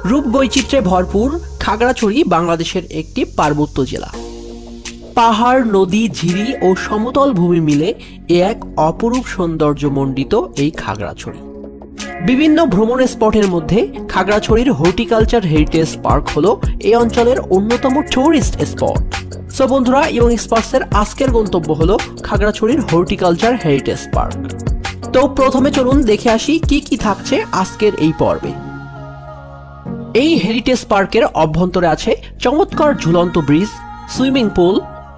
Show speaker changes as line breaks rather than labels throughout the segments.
রূপ বৈচিত্র্যে ভরপুর খাগড়াছড়ি বাংলাদেশের একটি পার্বত্য জেলা। পাহাড়, নদী, ঝিরি ও সমতল ভূমি মিলে এক অপরূপ সৌন্দর্যমণ্ডিত এই খাগড়াছড়ি। বিভিন্ন ভ্রমণ স্পটের মধ্যে খাগড়াছড়ির হর্টিকালচার হেরিটেজ পার্ক হলো এই অঞ্চলের অন্যতম টুরিস্ট স্পট। সো বন্ধুরা, ইয়ং এক্সপার্টসের আজকের গন্তব্য হলো খাগড়াছড়ির হর্টিকালচার হেরিটেজ পার্ক। তো প্রথমে চলুন দেখে আসি কি কি থাকছে আজকের এই পর্বে। এই হেরিটেজ পার্কের অভ্যন্তরে আছে চমৎকার ঝুলন্ত ব্রিজ, সুইমিং পুল,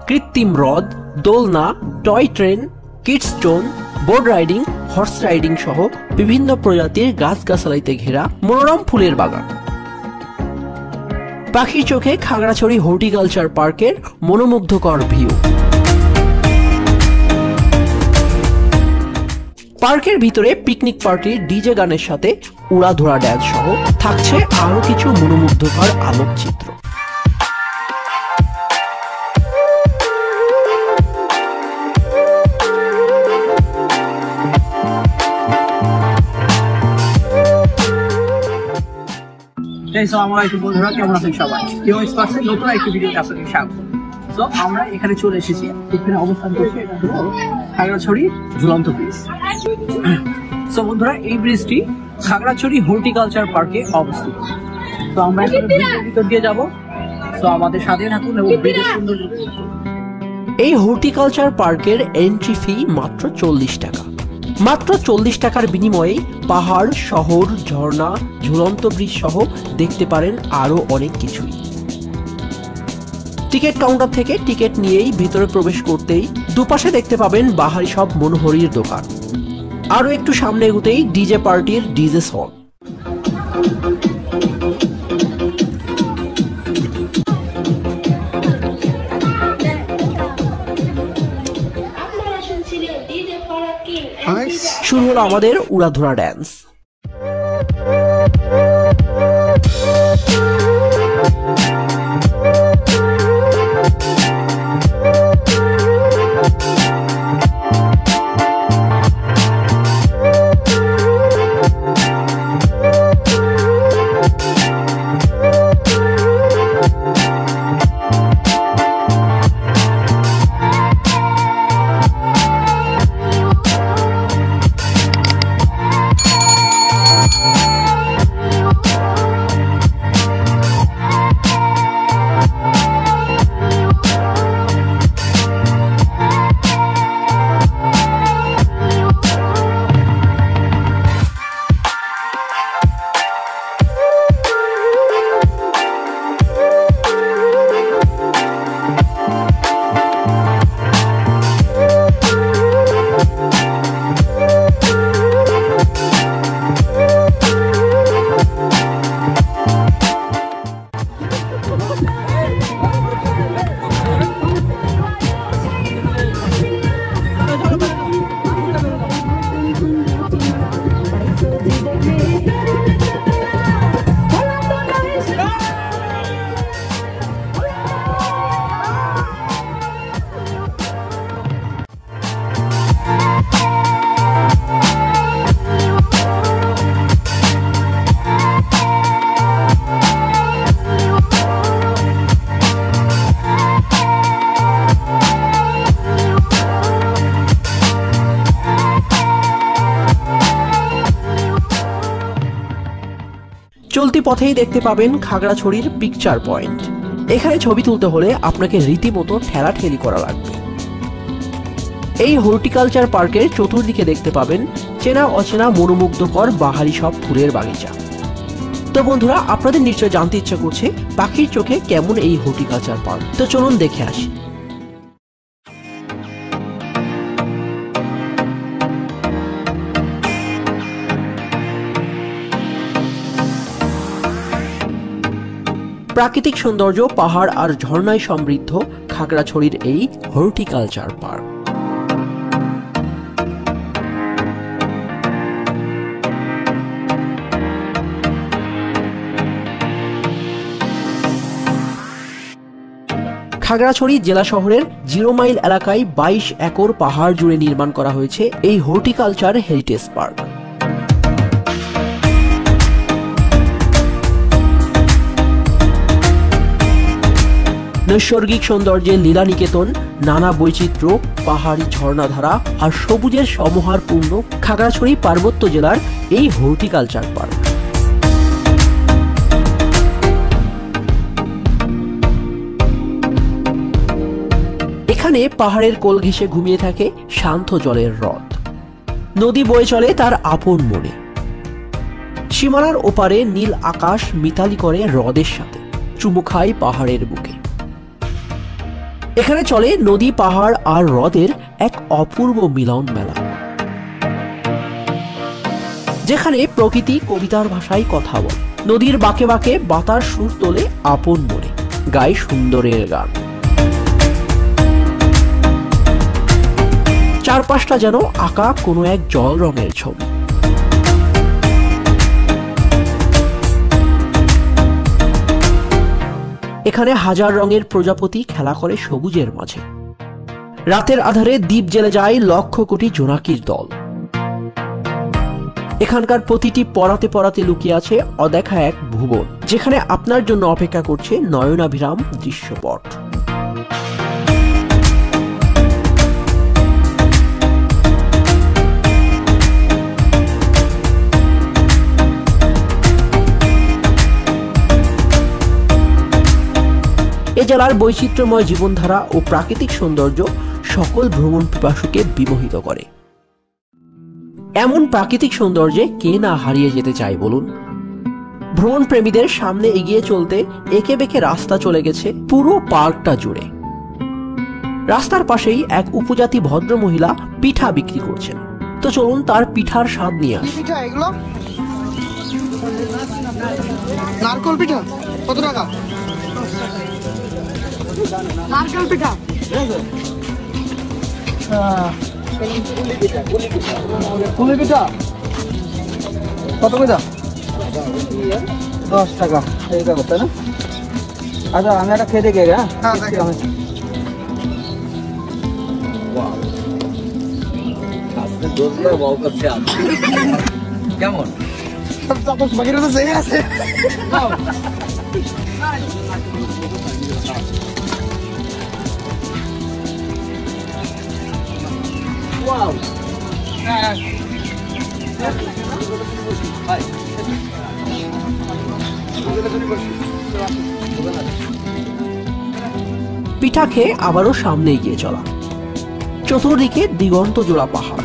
কৃত্রিম হ্রদ, দোলনা, toy train, kids zone, boat riding, horse riding সহ বিভিন্ন প্রজাতির গাছগাছালিতে ঘেরা মনোরম ফুলের বাগান। পাখির চোখে খাগড়াছড়ি হর্টিকালচার পার্কের মনোমুগ্ধকর ভিউ। পার্কের ভিতরে পিকনিক পার্টির ডিজে গানের সাথে উড়াধুরা ড্যান্স সহ থাকছে আরো কিছু মনোমুগ্ধকর আলোকচিত্র।
আসসালামু আলাইকুম বন্ধুরা, কেমন আছেন সবাই? ইয়ং এক্সপার্টসের নতুন একটি ভিডিওতে আপনাদের স্বাগত। সো আমরা এখানে চলে এসেছি, এখানে অবস্থান করছি, এটা হলো খাগড়াছড়ি ঝুলন্ত ব্রিজ। সো বন্ধুরা, এই ব্রিজটি খাগড়াছড়ি হর্টিকালচার পার্কে অবস্থিত। তো আমরা এখন ব্রিজের ভিতর দিয়ে যাব। তো আমাদের সাথে থাকুন এবং ব্রিজের সৌন্দর্য।
এই হর্টিকালচার পার্কের এন্ট্রি ফি মাত্র 40 টাকা। মাত্র 40 টাকার বিনিময়ে পাহাড়, শহর, ঝর্ণা, ঝুলন্ত ব্রিজ সহ দেখতে পারেন আরো অনেক কিছুই। টিকিট কাউন্টার থেকে টিকিট নিয়েই ভিতরে প্রবেশ করতেই দুপাশে দেখতে পাবেন বাহারি সব মনোহরির দোকান। আরো একটু সামনে এগুতেই ডিজে পার্টির ডিজে সং। শুরু হলো আমাদের উড়াধুরা ড্যান্স। চলতি পথেই দেখতে পাবেন খাগড়াছড়ির পিকচার পয়েন্ট। এখানে ছবি তুলতে হলে আপনাকে রীতিমতো ঠেলাঠেলি করা লাগবে। এই হর্টিকালচার পার্কের চতুর্দিকে দেখতে পাবেন চেনা অচেনা মনোমুগ্ধকর বাহারি সব ফুলের বাগিচা। তো বন্ধুরা, আপনাদের নিশ্চয় জানতে ইচ্ছা করছে পাখির চোখে কেমন এই হর্টিকালচার পার্ক। তো চলুন দেখে আসি। প্রাকৃতিক সৌন্দর্য, পাহাড় আর ঝর্ণায় সমৃদ্ধ খাগড়াছড়ির এই হর্টিকালচার পার্ক। খাগড়াছড়ি জেলা শহরের 0 মাইল এলাকায় 22 একর পাহাড় জুড়ে নির্মাণ করা হয়েছে এই হর্টিকালচার হেরিটেজ পার্ক। নৈসর্গিক সৌন্দর্যে লীলা নিকেতন, নানা বৈচিত্র্য, পাহাড়ি ঝর্ণাধারা আর সবুজের সমাহারপূর্ণ খাগড়াছড়ি পার্বত্য জেলার এই হর্টিকালচার পার্ক। এখানে পাহাড়ের কোল ঘেঁষে ঘুমিয়ে থাকে শান্ত জলের হ্রদ, নদী বয়ে চলে তার আপন মনে। সীমানার ওপারে নীল আকাশ মিতালি করে হ্রদের সাথে, চুমু খায় পাহাড়ের বুকে। এখানে চলে নদী, পাহাড় আর হ্রদের এক অপূর্ব মিলন মেলা, যেখানে প্রকৃতি কবিতার ভাষায় কথা বলে। নদীর বাঁকে বাঁকে বাতাস সুর তোলে আপন মনে, গায় সুন্দরের গান। চারপাশটা যেন আঁকা কোনো এক জল রঙের ছবি। এখানে হাজার রঙের প্রজাপতি খেলা করে সবুজের মাঝে। রাতের আধারে দ্বীপ জ্বেলে যায় লক্ষ কোটি জোনাকির দল। এখানকার প্রতিটি পরাতে পরাতে লুকিয়ে আছে অদেখা এক ভুবন, যেখানে আপনার জন্য অপেক্ষা করছে নয়নাভিরাম দৃশ্যপট। এ জেলার বৈচিত্র্যময় জীবনধারা ও প্রাকৃতিক সৌন্দর্য সকল ভ্রমণ পিপাসুকে বিমোহিত করে। এমন প্রাকৃতিক সৌন্দর্যে কে না হারিয়ে যেতে চায় বলুন? ভ্রমণ প্রেমীদের সামনে এগিয়ে চলতে একে বেঁকে রাস্তা চলে গেছে পুরো পার্কটা জুড়ে। রাস্তার পাশেই এক উপজাতি ভদ্র মহিলা পিঠা বিক্রি করছেন। তো চলুন তার পিঠার স্বাদ নিয়ে আসি।
নারকেল পিঠা কত টাকা? নারকেল পিঠা পুলি পিঠা কত করে? 10 টাকা। এই কথা তাই না? আচ্ছা আমি একটা খেয়ে দেখি। হ্যাঁ কেমন? বাকিটা তো সেই আছে।
পিঠা খেয়ে আবারও সামনে এগিয়ে চলা। চতুর্দিকে দিগন্ত জোড়া পাহাড়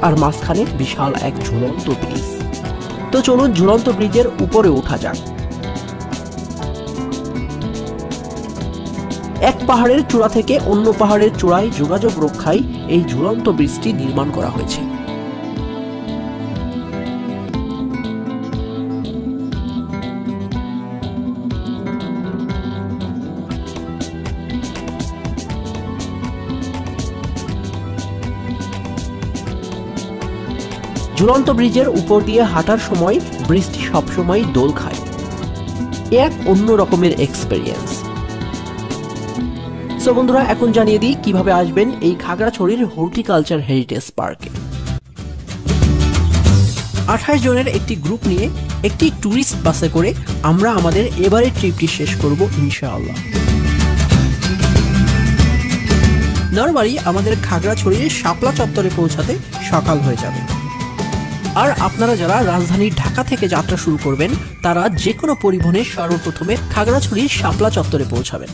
আর মাঝখানে বিশাল এক ঝুলন্ত ব্রিজ। তো চলুন ঝুলন্ত ব্রিজের উপরে ওঠা যাক। এক পাহাড়ের চূড়া থেকে অন্য পাহাড়ের চূড়ায় যোগাযোগ রক্ষায় এই ঝুলন্ত ব্রিজটি নির্মাণ করা হয়েছে। ঝুলন্ত ব্রিজের উপর দিয়ে হাঁটার সময় ব্রিজটি সবসময় দোল খায়। এক অন্য রকমের এক্সপেরিয়েন্স। সো বন্ধুরা, এখন জানিয়ে দিই কিভাবে আসবেন এই খাগড়াছড়ির হর্টিকালচার হেরিটেজ পার্কে। 28 জনের একটি গ্রুপ নিয়ে একটি ট্যুরিস্ট বাসে করে আমরা আমাদের এবারের ট্রিপটি শেষ করব ইনশাআল্লাহ। নরমালি আমাদের খাগড়াছড়ির শাপলা চত্বরে পৌঁছাতে সকাল হয়ে যাবে। আর আপনারা যারা রাজধানী ঢাকা থেকে যাত্রা শুরু করবেন তারা যে কোনো পরিবহনে সর্বপ্রথমে খাগড়াছড়ির শাপলা চত্বরে পৌঁছাবেন।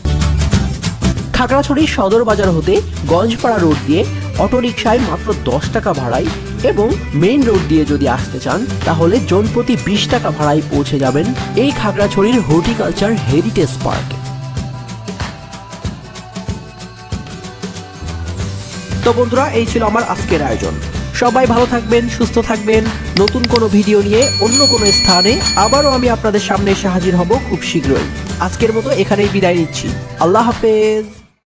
খাগড়াছড়ি সদর বাজার হতে গঞ্জপাড়া রোড দিয়ে অটোরিকশায় মাত্র 10 টাকা ভাড়ায় এবং মেইন রোড দিয়ে যদি আসতে চান তাহলে জনপ্রতি 20 টাকা ভাড়ায় পৌঁছে যাবেন এই খাগড়াছড়ির হর্টিকালচার হেরিটেজ পার্কে। তো বন্ধুরা, এই ছিল আমার আজকের আয়োজন। সবাই ভালো থাকবেন, সুস্থ থাকবেন। নতুন কোনো ভিডিও নিয়ে অন্য কোনো স্থানে আবারও আমি আপনাদের সামনে এসে হাজির হব খুব শীঘ্রই। আজকের মতো এখানেই বিদায় নিচ্ছি। আল্লাহ হাফেজ।